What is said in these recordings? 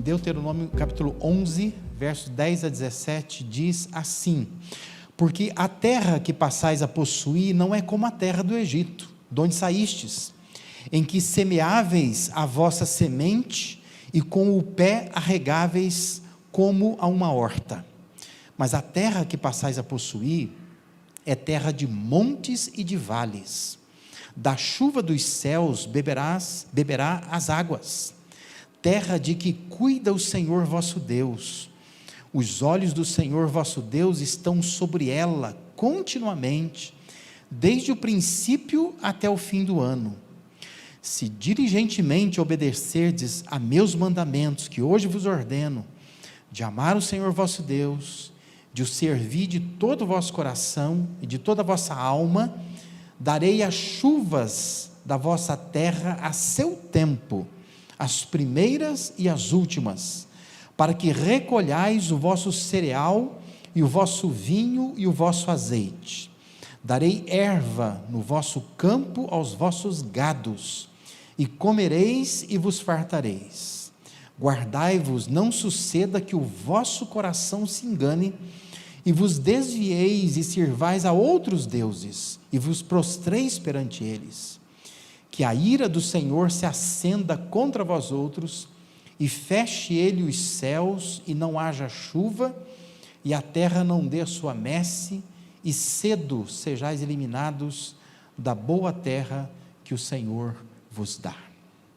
Deuteronômio capítulo 11, versos 10 a 17, diz assim: porque a terra que passais a possuir não é como a terra do Egito, de onde saístes, em que semeáveis a vossa semente, e com o pé arregáveis como a uma horta. Mas a terra que passais a possuir é terra de montes e de vales. Da chuva dos céus beberá as águas. Terra de que cuida o Senhor vosso Deus. Os olhos do Senhor vosso Deus estão sobre ela continuamente, desde o princípio até o fim do ano. Se diligentemente obedecerdes a meus mandamentos, que hoje vos ordeno, de amar o Senhor vosso Deus, de o servir de todo o vosso coração e de toda a vossa alma, darei as chuvas da vossa terra a seu tempo, as primeiras e as últimas, para que recolhais o vosso cereal e o vosso vinho e o vosso azeite. Darei erva no vosso campo aos vossos gados, e comereis e vos fartareis. Guardai-vos, não suceda que o vosso coração se engane, e vos desvieis e sirvais a outros deuses, e vos prostreis perante eles. Que a ira do Senhor se acenda contra vós outros, e feche ele os céus, e não haja chuva, e a terra não dê a sua messe, e cedo sejais eliminados da boa terra que o Senhor vos dá.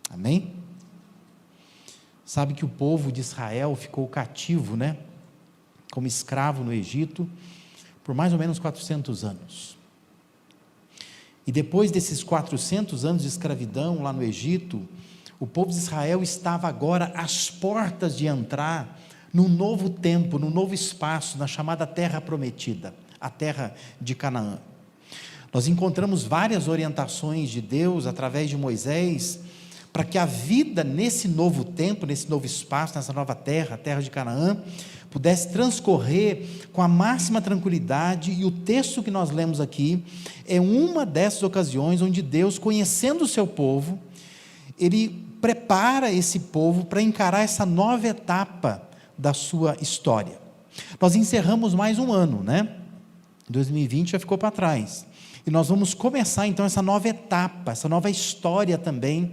Amém? Sabe que o povo de Israel ficou cativo, né? Como escravo no Egito, por mais ou menos 400 anos. E depois desses 400 anos de escravidão lá no Egito, o povo de Israel estava agora às portas de entrar num novo tempo, num novo espaço, na chamada Terra Prometida, a terra de Canaã. Nós encontramos várias orientações de Deus através de Moisés, para que a vida nesse novo tempo, nesse novo espaço, nessa nova terra, a terra de Canaã, pudesse transcorrer com a máxima tranquilidade. E o texto que nós lemos aqui é uma dessas ocasiões onde Deus, conhecendo o seu povo, Ele prepara esse povo para encarar essa nova etapa da sua história. Nós encerramos mais um ano, né? 2020 já ficou para trás, e nós vamos começar então essa nova etapa, essa nova história também,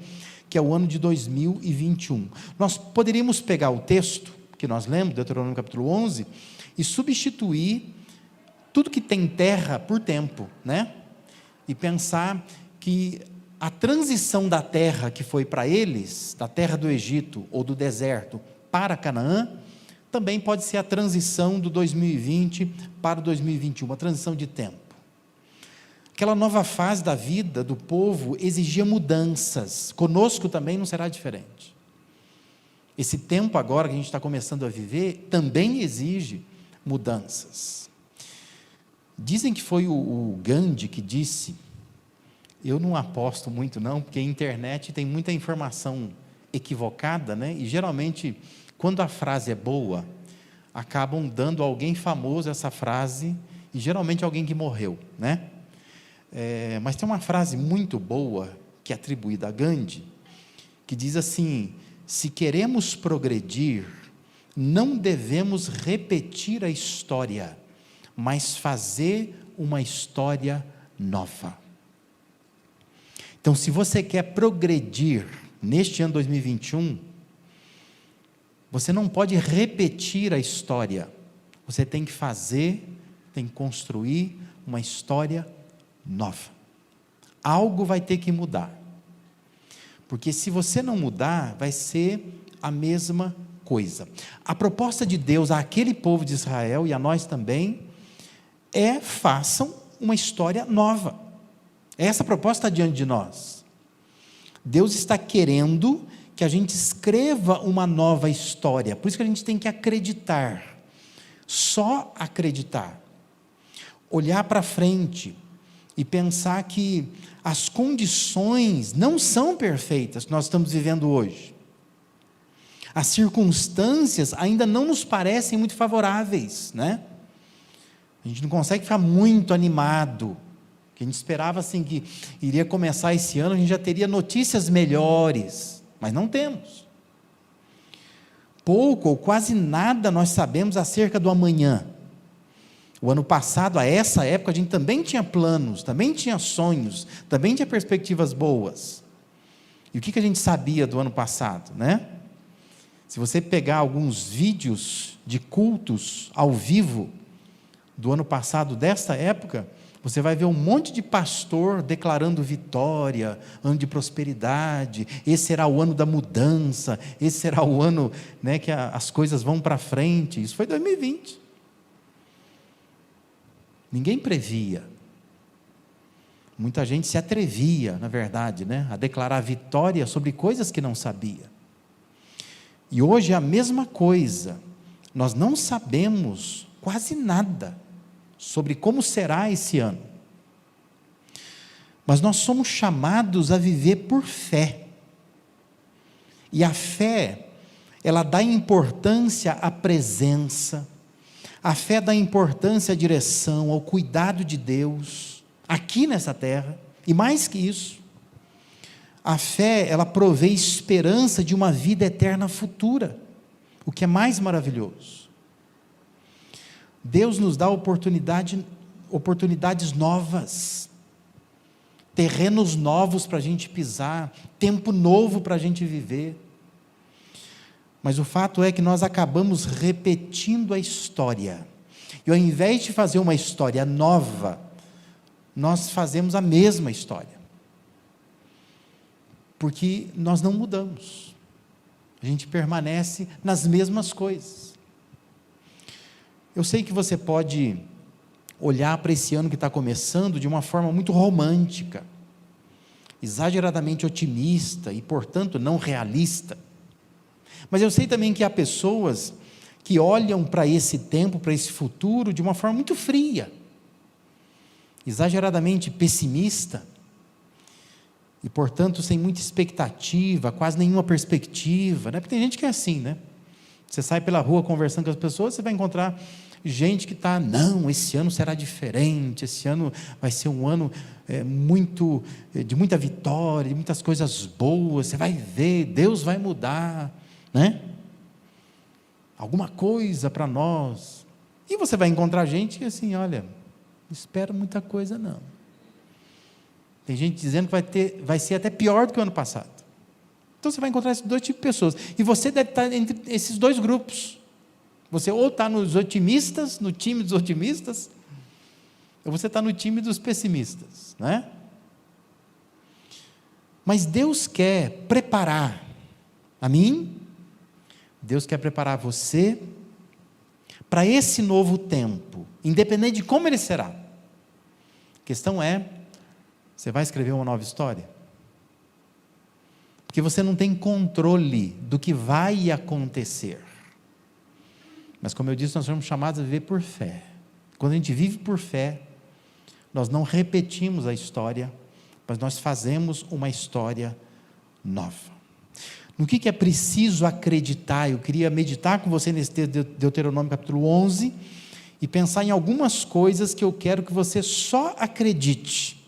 que é o ano de 2021. Nós poderíamos pegar o texto que nós lemos, Deuteronômio capítulo 11, e substituir tudo que tem terra por tempo, né? E pensar que a transição da terra que foi para eles, da terra do Egito ou do deserto para Canaã, também pode ser a transição do 2020 para o 2021, uma transição de tempo. Aquela nova fase da vida do povo exigia mudanças, conosco também não será diferente. Esse tempo agora que a gente está começando a viver, também exige mudanças. Dizem que foi o Gandhi que disse, eu não aposto muito não, porque a internet tem muita informação equivocada, né? E geralmente, quando a frase é boa, acabam dando a alguém famoso essa frase, e geralmente alguém que morreu, né? Mas tem uma frase muito boa, que é atribuída a Gandhi, que diz assim: se queremos progredir, não devemos repetir a história, mas fazer uma história nova. Então, se você quer progredir neste ano 2021, você não pode repetir a história, você tem que fazer, tem que construir uma história nova. Algo vai ter que mudar, porque se você não mudar, vai ser a mesma coisa. A proposta de Deus àquele povo de Israel e a nós também é: façam uma história nova. Essa proposta está diante de nós. Deus está querendo que a gente escreva uma nova história, por isso que a gente tem que acreditar. Só acreditar. Olhar para frente e pensar que as condições não são perfeitas que nós estamos vivendo hoje. As circunstâncias ainda não nos parecem muito favoráveis, né? A gente não consegue ficar muito animado. A gente esperava assim que iria começar esse ano, a gente já teria notícias melhores, mas não temos. Pouco ou quase nada nós sabemos acerca do amanhã. O ano passado, a essa época, a gente também tinha planos, também tinha sonhos, também tinha perspectivas boas. E o que a gente sabia do ano passado, né? Se você pegar alguns vídeos de cultos ao vivo do ano passado, desta época, você vai ver um monte de pastor declarando vitória, ano de prosperidade, esse será o ano da mudança, esse será o ano, né, que as coisas vão para frente. Isso foi 2020. Ninguém previa. Muita gente se atrevia, na verdade, né, a declarar vitória sobre coisas que não sabia. E hoje é a mesma coisa. Nós não sabemos quase nada sobre como será esse ano. Mas nós somos chamados a viver por fé. E a fé, ela dá importância à presença, a fé dá importância à direção, ao cuidado de Deus, aqui nessa terra, e mais que isso, a fé, ela provê esperança de uma vida eterna futura, o que é mais maravilhoso. Deus nos dá oportunidades novas, terrenos novos para a gente pisar, tempo novo para a gente viver. Mas o fato é que nós acabamos repetindo a história. E ao invés de fazer uma história nova, nós fazemos a mesma história. Porque nós não mudamos. A gente permanece nas mesmas coisas. Eu sei que você pode olhar para esse ano que está começando de uma forma muito romântica, exageradamente otimista e, portanto, não realista. Mas eu sei também que há pessoas que olham para esse tempo, para esse futuro, de uma forma muito fria, exageradamente pessimista, e, portanto, sem muita expectativa, quase nenhuma perspectiva, né? Porque tem gente que é assim, né? Você sai pela rua conversando com as pessoas, você vai encontrar gente que está, não, esse ano será diferente, esse ano vai ser um ano de muita vitória, de muitas coisas boas, você vai ver, Deus vai mudar, né? Alguma coisa para nós. E você vai encontrar gente que assim, olha, não espera muita coisa não. Tem gente dizendo que vai ser até pior do que o ano passado. Então você vai encontrar esses dois tipos de pessoas. E você deve estar entre esses dois grupos. Você ou está nos otimistas, no time dos otimistas, ou você está no time dos pessimistas, né? Mas Deus quer preparar a mim, Deus quer preparar você para esse novo tempo, independente de como ele será. A questão é, você vai escrever uma nova história? Porque você não tem controle do que vai acontecer. Mas como eu disse, nós somos chamados a viver por fé. Quando a gente vive por fé, nós não repetimos a história, mas nós fazemos uma história nova. No que é preciso acreditar? Eu queria meditar com você nesse texto de Deuteronômio capítulo 11 e pensar em algumas coisas que eu quero que você só acredite.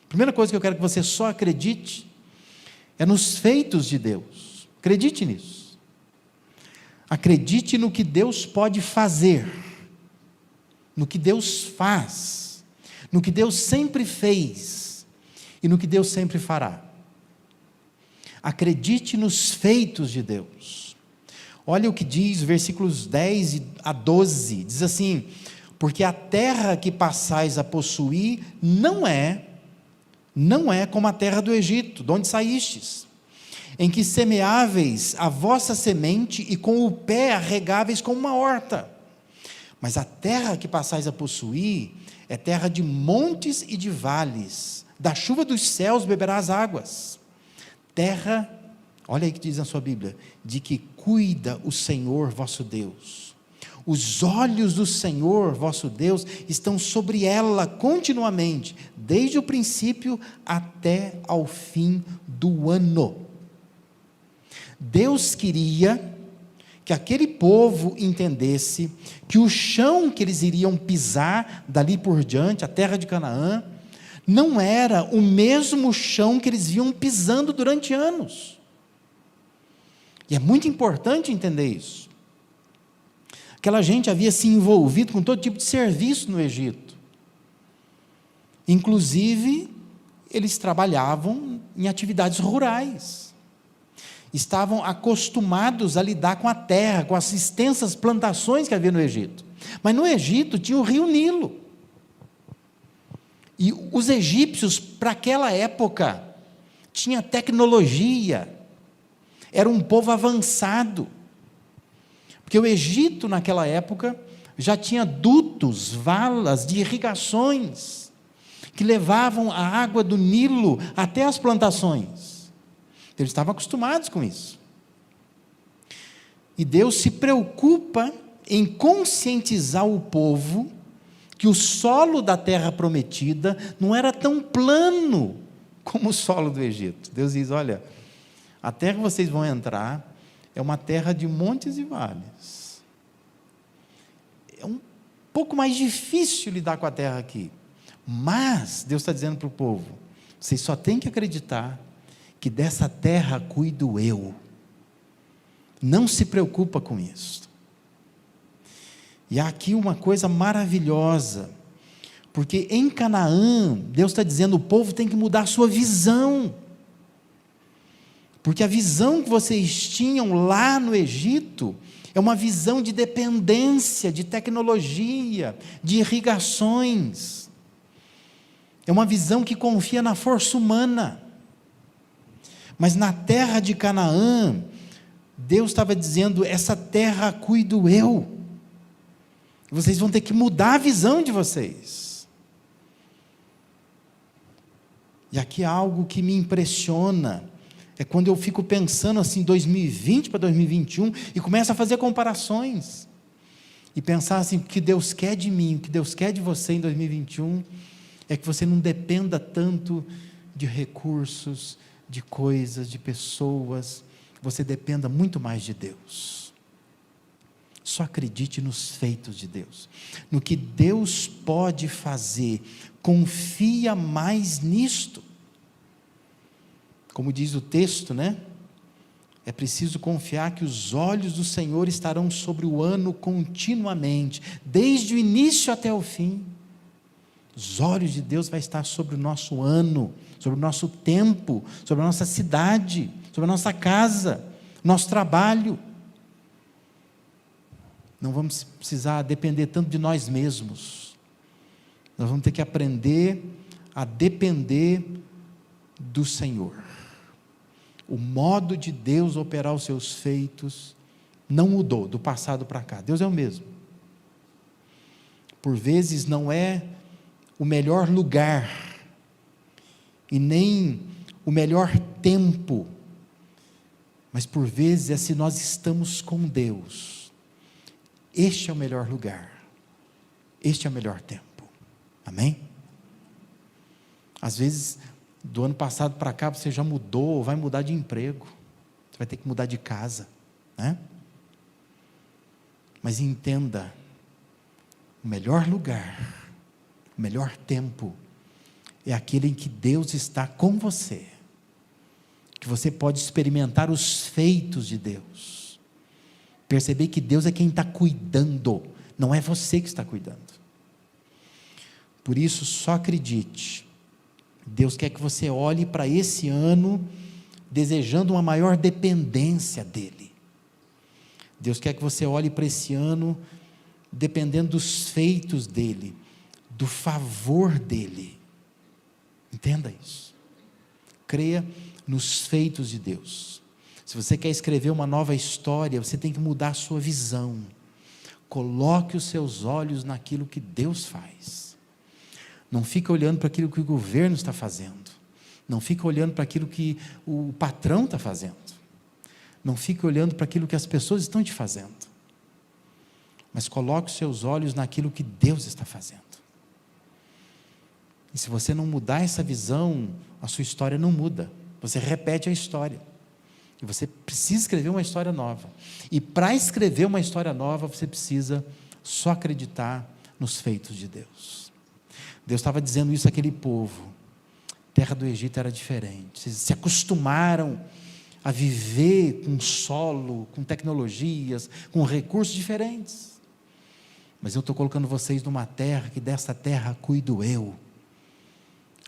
A primeira coisa que eu quero que você só acredite é nos feitos de Deus. Acredite nisso. Acredite no que Deus pode fazer, no que Deus faz, no que Deus sempre fez e no que Deus sempre fará. Acredite nos feitos de Deus. Olha o que diz, versículos 10 a 12, diz assim: porque a terra que passais a possuir não é como a terra do Egito, de onde saístes, em que semeáveis a vossa semente e com o pé a regáveis como uma horta. Mas a terra que passais a possuir é terra de montes e de vales, da chuva dos céus beberás águas. Terra, olha aí que diz na sua Bíblia, de que cuida o Senhor vosso Deus. Os olhos do Senhor, vosso Deus, estão sobre ela continuamente, desde o princípio até ao fim do ano. Deus queria que aquele povo entendesse que o chão que eles iriam pisar dali por diante, a terra de Canaã, não era o mesmo chão que eles vinham pisando durante anos. E é muito importante entender isso. Aquela gente havia se envolvido com todo tipo de serviço no Egito. Inclusive, eles trabalhavam em atividades rurais. Estavam acostumados a lidar com a terra, com as extensas plantações que havia no Egito. Mas no Egito tinha o rio Nilo. E os egípcios, para aquela época, tinham tecnologia, era um povo avançado. Porque o Egito, naquela época, já tinha dutos, valas de irrigações, que levavam a água do Nilo até as plantações. Eles estavam acostumados com isso. E Deus se preocupa em conscientizar o povo que o solo da terra prometida não era tão plano como o solo do Egito. Deus diz, olha, a terra que vocês vão entrar é uma terra de montes e vales. É um pouco mais difícil lidar com a terra aqui. Mas, Deus está dizendo para o povo, vocês só têm que acreditar que dessa terra cuido eu. Não se preocupa com isso. E há aqui uma coisa maravilhosa, porque em Canaã, Deus está dizendo, o povo tem que mudar a sua visão. Porque a visão que vocês tinham lá no Egito é uma visão de dependência, de tecnologia, de irrigações. É uma visão que confia na força humana. Mas na terra de Canaã, Deus estava dizendo, essa terra cuido eu. Vocês vão ter que mudar a visão de vocês. E aqui há algo que me impressiona, é quando eu fico pensando assim, 2020 para 2021, e começo a fazer comparações, e pensar assim, o que Deus quer de mim, o que Deus quer de você em 2021, é que você não dependa tanto de recursos, de coisas, de pessoas, você dependa muito mais de Deus. Só acredite nos feitos de Deus, no que Deus pode fazer, confia mais nisto. Como diz o texto, né? É preciso confiar que os olhos do Senhor estarão sobre o ano continuamente, desde o início até o fim. Os olhos de Deus vai estar sobre o nosso ano, sobre o nosso tempo, sobre a nossa cidade, sobre a nossa casa, nosso trabalho. Não vamos precisar depender tanto de nós mesmos. Nós vamos ter que aprender a depender do Senhor. O modo de Deus operar os seus feitos não mudou do passado para cá. Deus é o mesmo. Por vezes não é o melhor lugar e nem o melhor tempo, mas por vezes é se nós estamos com Deus. Este é o melhor lugar. Este é o melhor tempo. Amém? Às vezes, do ano passado para cá, você já mudou, ou vai mudar de emprego, você vai ter que mudar de casa, né? Mas entenda, o melhor lugar, o melhor tempo, é aquele em que Deus está com você, que você pode experimentar os feitos de Deus, perceber que Deus é quem está cuidando, não é você que está cuidando. Por isso, só acredite, Deus quer que você olhe para esse ano desejando uma maior dependência dEle. Deus quer que você olhe para esse ano dependendo dos feitos dEle, do favor dEle. Entenda isso. Creia nos feitos de Deus. Se você quer escrever uma nova história, você tem que mudar a sua visão. Coloque os seus olhos naquilo que Deus faz. Não fica olhando para aquilo que o governo está fazendo. Não fica olhando para aquilo que o patrão está fazendo. Não fica olhando para aquilo que as pessoas estão te fazendo. mas coloque os seus olhos naquilo que Deus está fazendo. E se você não mudar essa visão, a sua história não muda. Você repete a história. E você precisa escrever uma história nova. E para escrever uma história nova, você precisa só acreditar nos feitos de Deus. Deus estava dizendo isso àquele povo. A terra do Egito era diferente. Vocês se acostumaram a viver com solo, com tecnologias, com recursos diferentes. Mas eu estou colocando vocês numa terra que dessa terra cuido eu.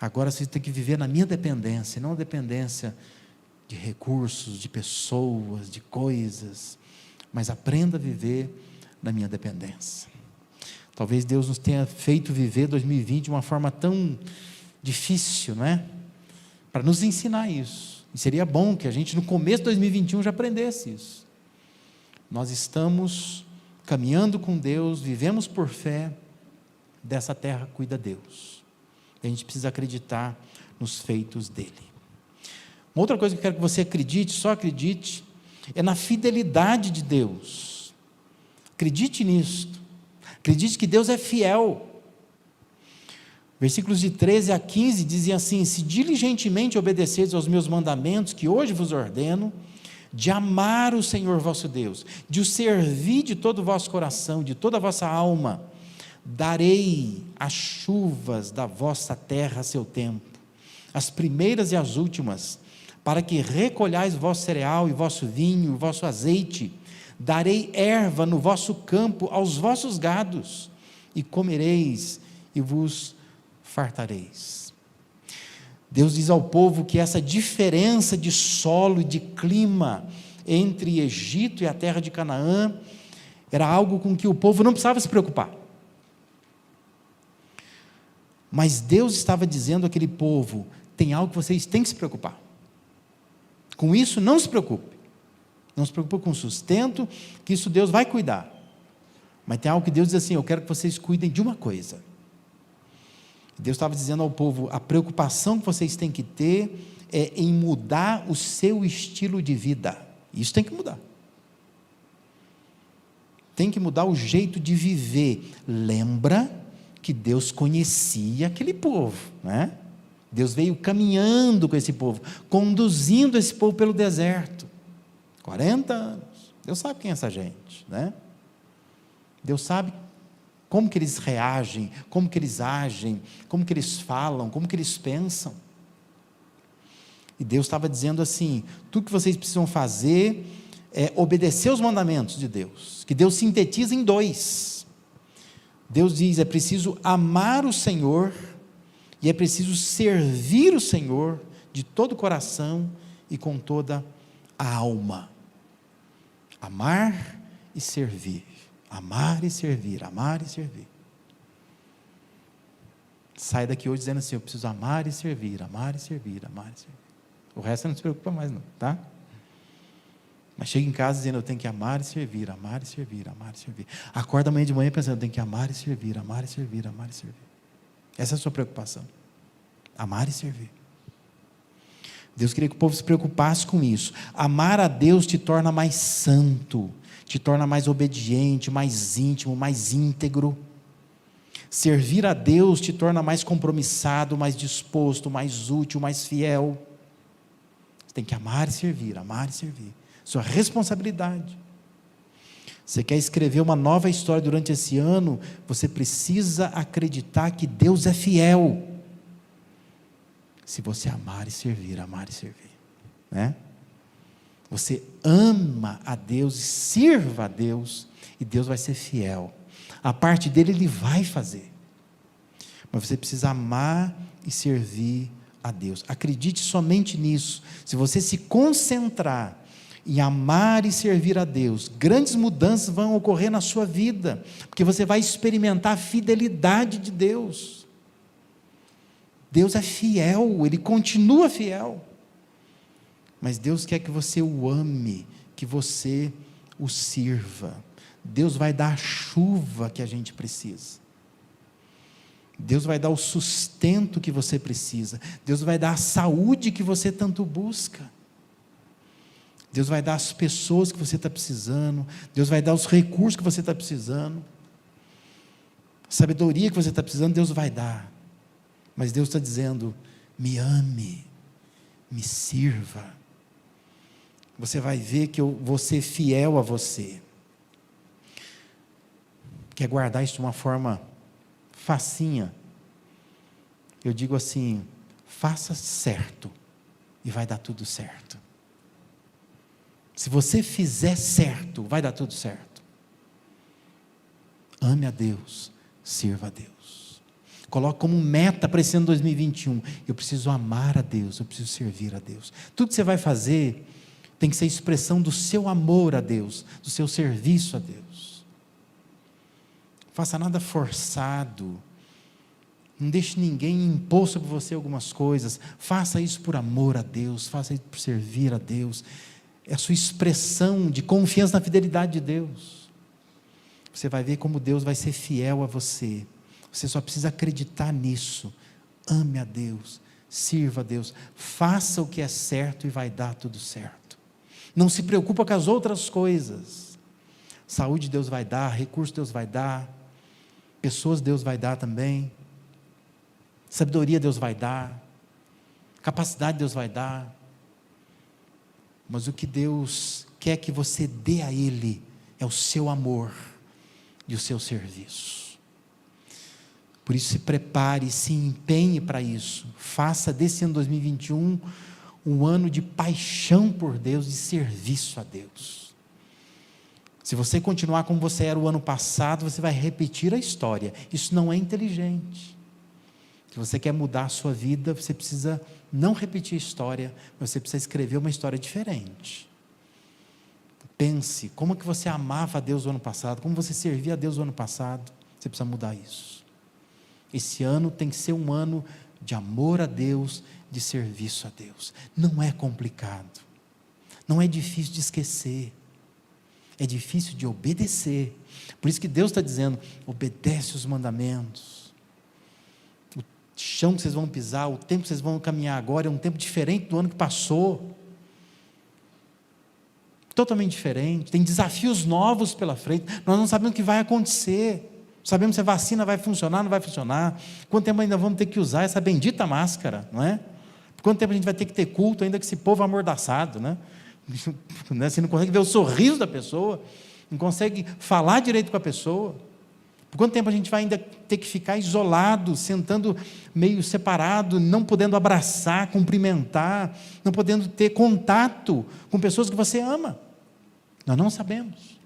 Agora vocês têm que viver na minha dependência, não a dependência de recursos, de pessoas, de coisas, mas aprenda a viver na minha dependência. Talvez Deus nos tenha feito viver 2020 de uma forma tão difícil, não é? Para nos ensinar isso. E seria bom que a gente no começo de 2021 já aprendesse isso. Nós estamos caminhando com Deus, vivemos por fé, dessa terra cuida Deus. A gente precisa acreditar nos feitos dele. Uma outra coisa que eu quero que você acredite, só acredite, é na fidelidade de Deus. Acredite nisto. Acredite que Deus é fiel. Versículos de 13 a 15 dizem assim: se diligentemente obedeceres aos meus mandamentos, que hoje vos ordeno, de amar o Senhor vosso Deus, de o servir de todo o vosso coração, de toda a vossa alma, darei as chuvas da vossa terra a seu tempo, as primeiras e as últimas, para que recolhais vosso cereal e vosso vinho e vosso azeite. Darei erva no vosso campo aos vossos gados, e comereis e vos fartareis. Deus diz ao povo que essa diferença de solo e de clima entre Egito e a terra de Canaã era algo com que o povo não precisava se preocupar. Mas Deus estava dizendo àquele povo: tem algo que vocês têm que se preocupar. Com isso não se preocupe. Não se preocupe com o sustento, que isso Deus vai cuidar. Mas tem algo que Deus diz assim: eu quero que vocês cuidem de uma coisa. Deus estava dizendo ao povo: a preocupação que vocês têm que ter é em mudar o seu estilo de vida. Isso tem que mudar. Tem que mudar o jeito de viver. Lembra que Deus conhecia aquele povo, né? Deus veio caminhando com esse povo, conduzindo esse povo pelo deserto, 40 anos, Deus sabe quem é essa gente, né? Deus sabe como que eles reagem, como que eles agem, como que eles falam, como que eles pensam, e Deus estava dizendo assim: tudo que vocês precisam fazer é obedecer os mandamentos de Deus, que Deus sintetiza em 2, Deus diz: é preciso amar o Senhor, e é preciso servir o Senhor de todo o coração e com toda a alma. Amar e servir, amar e servir, amar e servir. Sai daqui hoje dizendo assim: eu preciso amar e servir, amar e servir, amar e servir. O resto você não se preocupa mais não, tá? Mas chega em casa dizendo: eu tenho que amar e servir, amar e servir, amar e servir. Acorda amanhã de manhã pensando: eu tenho que amar e servir, amar e servir, amar e servir. Essa é a sua preocupação. Amar e servir. Deus queria que o povo se preocupasse com isso. Amar a Deus te torna mais santo, te torna mais obediente, mais íntimo, mais íntegro. Servir a Deus te torna mais compromissado, mais disposto, mais útil, mais fiel. Você tem que amar e servir, amar e servir. Sua responsabilidade. Você quer escrever uma nova história durante esse ano, você precisa acreditar que Deus é fiel. Se você amar e servir, né? Você ama a Deus e sirva a Deus, e Deus vai ser fiel. A parte dele Ele vai fazer. Mas você precisa amar e servir a Deus. Acredite somente nisso. Se você se concentrar em amar e servir a Deus, grandes mudanças vão ocorrer na sua vida, porque você vai experimentar a fidelidade de Deus. Deus é fiel, Ele continua fiel, mas Deus quer que você o ame, que você o sirva. Deus vai dar a chuva que a gente precisa, Deus vai dar o sustento que você precisa, Deus vai dar a saúde que você tanto busca. Deus vai dar as pessoas que você está precisando, Deus vai dar os recursos que você está precisando, a sabedoria que você está precisando, Deus vai dar. Mas Deus está dizendo: me ame, me sirva. Você vai ver que eu vou ser fiel a você. Quer guardar isso de uma forma facinha? Eu digo assim: faça certo e vai dar tudo certo. Se você fizer certo, vai dar tudo certo. Ame a Deus, sirva a Deus. Coloque como meta para esse ano 2021: eu preciso amar a Deus, eu preciso servir a Deus. Tudo que você vai fazer tem que ser expressão do seu amor a Deus, do seu serviço a Deus. Faça nada forçado. Não deixe ninguém impor sobre você algumas coisas. Faça isso por amor a Deus, faça isso por servir a Deus. É a sua expressão de confiança na fidelidade de Deus. Você vai ver como Deus vai ser fiel a você. Você só precisa acreditar nisso. Ame a Deus, sirva a Deus, faça o que é certo e vai dar tudo certo. Não se preocupa com as outras coisas. Saúde Deus vai dar, recurso Deus vai dar, pessoas Deus vai dar também, sabedoria Deus vai dar, capacidade Deus vai dar. Mas o que Deus quer que você dê a Ele é o seu amor e o seu serviço. Por isso, se prepare, se empenhe para isso. Faça desse ano 2021 um ano de paixão por Deus, de serviço a Deus. Se você continuar como você era o ano passado, você vai repetir a história. Isso não é inteligente. Se você quer mudar a sua vida, você precisa não repetir a história, mas você precisa escrever uma história diferente. Pense, como que você amava a Deus no ano passado, como você servia a Deus no ano passado. Você precisa mudar isso. Esse ano tem que ser um ano de amor a Deus, de serviço a Deus. Não é complicado, não é difícil de esquecer, é difícil de obedecer. Por isso que Deus está dizendo: obedece os mandamentos. O chão que vocês vão pisar, o tempo que vocês vão caminhar agora é um tempo diferente do ano que passou, totalmente diferente, tem desafios novos pela frente. Nós não sabemos o que vai acontecer, sabemos se a vacina vai funcionar, não vai funcionar, quanto tempo ainda vamos ter que usar essa bendita máscara, não é? Por quanto tempo a gente vai ter que ter culto ainda com esse povo amordaçado, né? Você não consegue ver o sorriso da pessoa, não consegue falar direito com a pessoa. Por quanto tempo a gente vai ainda ter que ficar isolado, sentando meio separado, não podendo abraçar, cumprimentar, não podendo ter contato com pessoas que você ama? Nós não sabemos,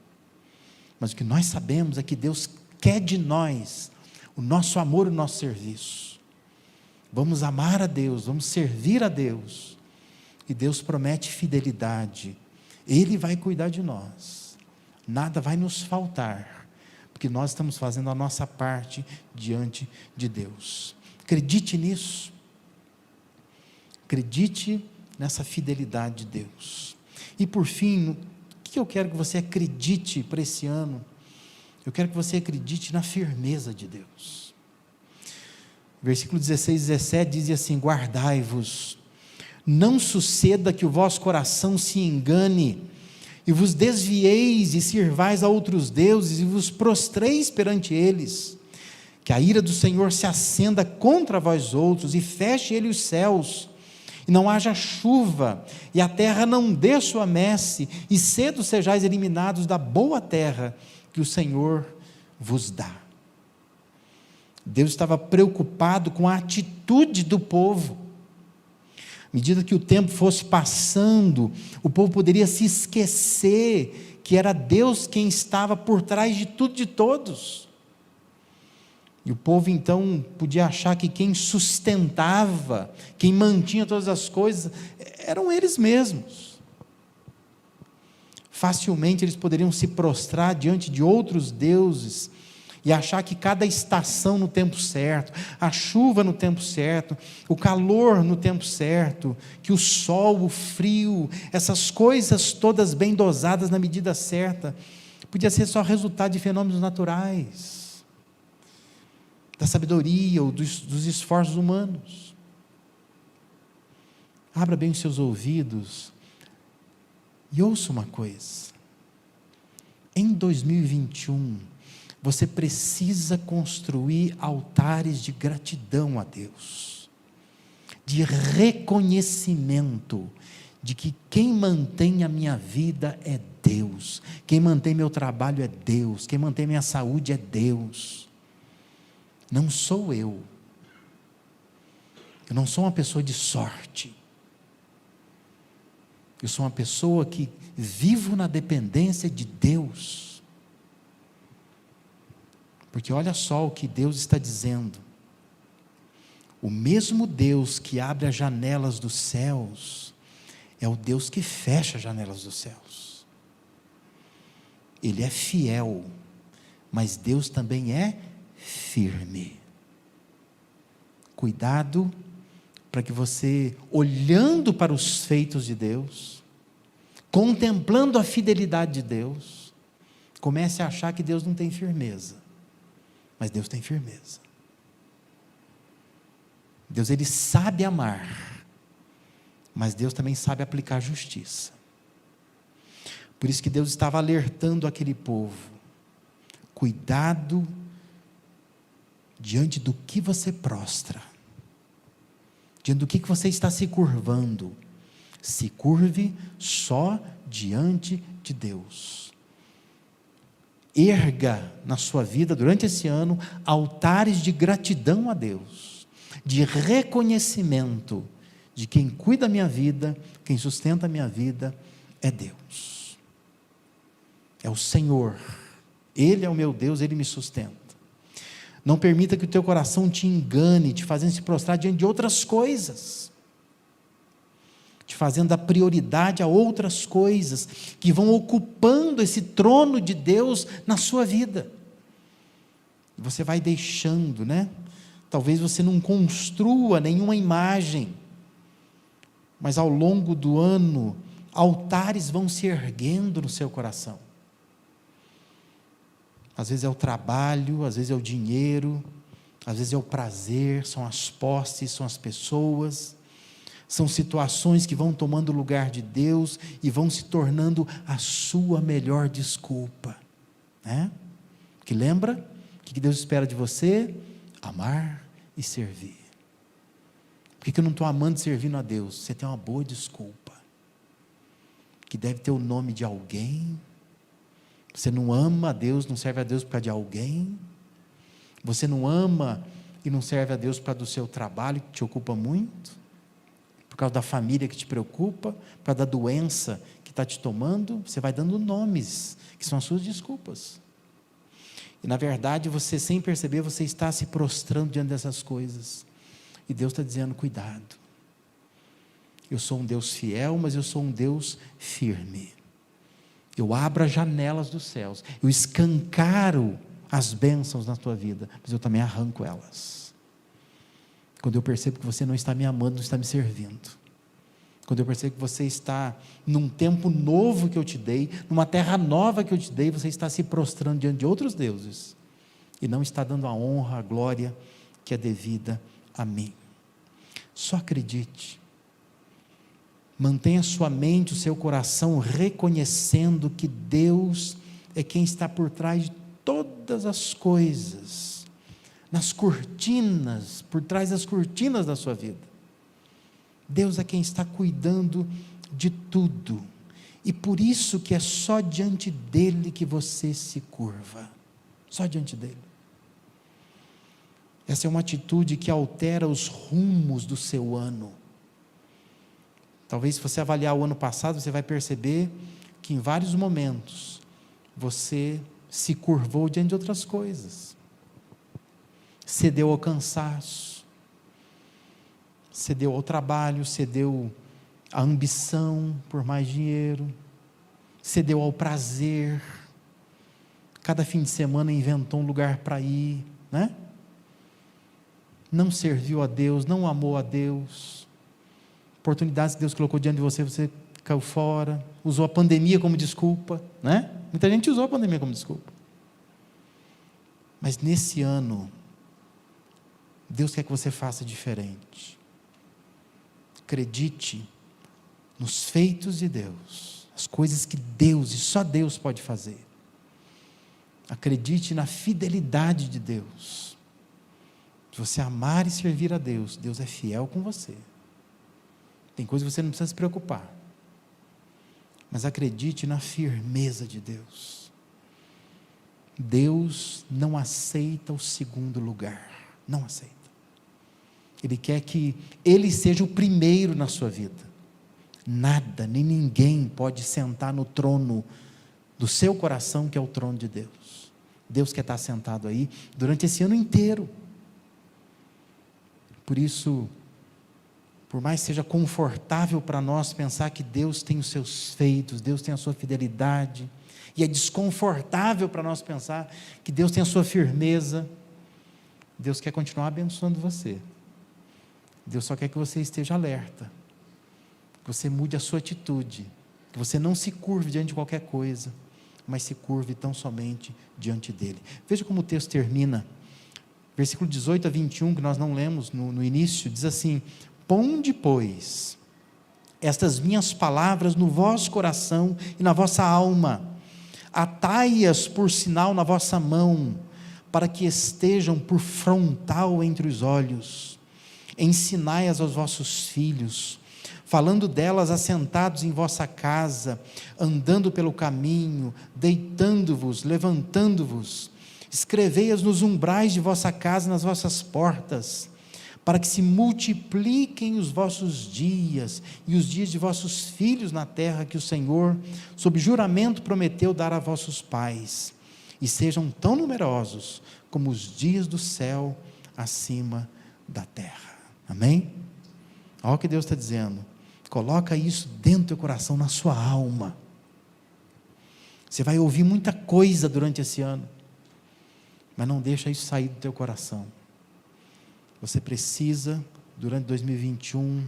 mas o que nós sabemos é que Deus quer de nós o nosso amor e o nosso serviço. Vamos amar a Deus, vamos servir a Deus, e Deus promete fidelidade. Ele vai cuidar de nós, nada vai nos faltar, porque nós estamos fazendo a nossa parte diante de Deus. Acredite nisso, acredite nessa fidelidade de Deus. E por fim, o que eu quero que você acredite para esse ano? Eu quero que você acredite na firmeza de Deus. Versículo 16 e 17 diz assim: guardai-vos, não suceda que o vosso coração se engane, e vos desvieis e sirvais a outros deuses, e vos prostreis perante eles, que a ira do Senhor se acenda contra vós outros, e feche ele os céus, e não haja chuva, e a terra não dê sua messe, e cedo sejais eliminados da boa terra que o Senhor vos dá. Deus estava preocupado com a atitude do povo. À medida que o tempo fosse passando, o povo poderia se esquecer que era Deus quem estava por trás de tudo e de todos. E o povo então podia achar que quem sustentava, quem mantinha todas as coisas, eram eles mesmos. Facilmente eles poderiam se prostrar diante de outros deuses e achar que cada estação no tempo certo, a chuva no tempo certo, o calor no tempo certo, que o sol, o frio, essas coisas todas bem dosadas na medida certa, podia ser só resultado de fenômenos naturais, da sabedoria ou dos esforços humanos. Abra bem os seus ouvidos, E ouça uma coisa, em 2021, você precisa construir altares de gratidão a Deus, de reconhecimento de que quem mantém a minha vida é Deus, quem mantém meu trabalho é Deus, quem mantém minha saúde é Deus, não sou eu. Eu não sou uma pessoa de sorte, eu sou uma pessoa que vivo na dependência de Deus, porque olha só o que Deus está dizendo, o mesmo Deus que abre as janelas dos céus, é o Deus que fecha as janelas dos céus. Ele é fiel, mas Deus também é firme. Cuidado para que você, olhando para os feitos de Deus, contemplando a fidelidade de Deus, comece a achar que Deus não tem firmeza, mas Deus tem firmeza. Deus, Ele sabe amar, mas Deus também sabe aplicar justiça. Por isso que Deus estava alertando aquele povo, cuidado diante do que você prostra, diante do que você está se curvando, se curve só diante de Deus. Erga na sua vida, durante esse ano, altares de gratidão a Deus, de reconhecimento de quem cuida da minha vida, quem sustenta a minha vida, é Deus. É o Senhor. Ele é o meu Deus, Ele me sustenta. Não permita que o teu coração te engane, te fazendo se prostrar diante de outras coisas, te fazendo dar prioridade a outras coisas, que vão ocupando esse trono de Deus na sua vida. Você vai deixando, né? Talvez você não construa nenhuma imagem, mas ao longo do ano, altares vão se erguendo no seu coração. Às vezes é o trabalho, às vezes é o dinheiro, às vezes é o prazer, são as posses, são as pessoas, são situações que vão tomando o lugar de Deus e vão se tornando a sua melhor desculpa, né? Que lembra? O que Deus espera de você? Amar e servir. Por que eu não estou amando e servindo a Deus? Você tem uma boa desculpa, que deve ter o nome de alguém. Você não ama a Deus, não serve a Deus por causa de alguém. Você não ama e não serve a Deus por causa do seu trabalho, que te ocupa muito, por causa da família que te preocupa, por causa da doença que está te tomando. Você vai dando nomes, que são as suas desculpas. E na verdade, você, sem perceber, você está se prostrando diante dessas coisas. E Deus está dizendo, cuidado. Eu sou um Deus fiel, mas eu sou um Deus firme. Eu abro as janelas dos céus, eu escancaro as bênçãos na tua vida, mas eu também arranco elas. Quando eu percebo que você não está me amando, não está me servindo. Quando eu percebo que você está num tempo novo que eu te dei, numa terra nova que eu te dei, você está se prostrando diante de outros deuses, e não está dando a honra, a glória que é devida a mim. Só acredite. Mantenha sua mente, o seu coração reconhecendo que Deus é quem está por trás de todas as coisas, nas cortinas, por trás das cortinas da sua vida. Deus é quem está cuidando de tudo, e por isso que é só diante dEle que você se curva, só diante dEle. Essa é uma atitude que altera os rumos do seu ano. Talvez se você avaliar o ano passado, você vai perceber que em vários momentos você se curvou diante de outras coisas, cedeu ao cansaço, cedeu ao trabalho, cedeu à ambição por mais dinheiro, cedeu ao prazer, cada fim de semana inventou um lugar para ir, né? Não serviu a Deus, não amou a Deus, oportunidades que Deus colocou diante de você, você caiu fora, usou a pandemia como desculpa, né? Muita gente usou a pandemia como desculpa. Mas nesse ano, Deus quer que você faça diferente. Acredite nos feitos de Deus, as coisas que Deus e só Deus pode fazer. Acredite na fidelidade de Deus. Se você amar e servir a Deus, Deus é fiel com você. Tem coisa que você não precisa se preocupar. Mas acredite na firmeza de Deus. Deus não aceita o segundo lugar. Não aceita. Ele quer que Ele seja o primeiro na sua vida. Nada, nem ninguém pode sentar no trono do seu coração, que é o trono de Deus. Deus quer estar sentado aí durante esse ano inteiro. Por isso, por mais que seja confortável para nós pensar que Deus tem os seus feitos, Deus tem a sua fidelidade, e é desconfortável para nós pensar que Deus tem a sua firmeza, Deus quer continuar abençoando você. Deus só quer que você esteja alerta, que você mude a sua atitude, que você não se curve diante de qualquer coisa, mas se curve tão somente diante dEle. Veja como o texto termina, versículo 18 a 21, que nós não lemos no início, diz assim: ponde, pois, estas minhas palavras no vosso coração e na vossa alma, atai-as por sinal na vossa mão, para que estejam por frontal entre os olhos, ensinai-as aos vossos filhos, falando delas assentados em vossa casa, andando pelo caminho, deitando-vos, levantando-vos, escrevei-as nos umbrais de vossa casa, nas vossas portas, para que se multipliquem os vossos dias, e os dias de vossos filhos na terra que o Senhor, sob juramento, prometeu dar a vossos pais, e sejam tão numerosos como os dias do céu acima da terra. Amém? Olha o que Deus está dizendo. Coloca isso dentro do teu coração, na sua alma. Você vai ouvir muita coisa durante esse ano, mas não deixa isso sair do teu coração. Você precisa, durante 2021,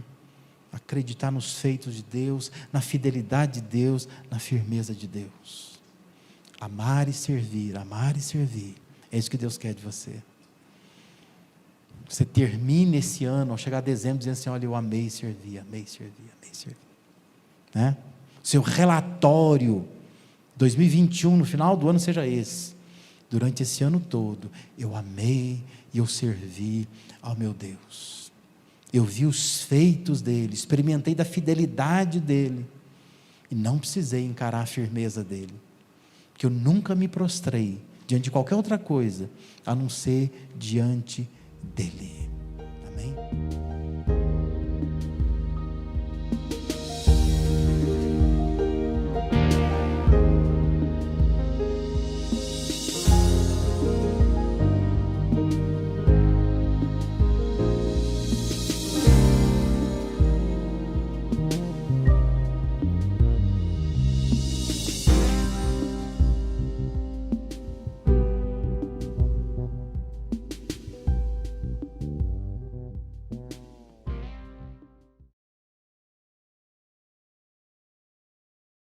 acreditar nos feitos de Deus, na fidelidade de Deus, na firmeza de Deus. Amar e servir, amar e servir. É isso que Deus quer de você. Você termine esse ano, ao chegar a dezembro, dizendo assim: olha, eu amei servir, amei servir, amei servir. Né? Seu relatório 2021, no final do ano, seja esse: durante esse ano todo, eu amei e eu servi ao meu Deus. Eu vi os feitos dele, experimentei da fidelidade dele, e não precisei encarar a firmeza dele, porque eu nunca me prostrei diante de qualquer outra coisa, a não ser diante dele. Amém?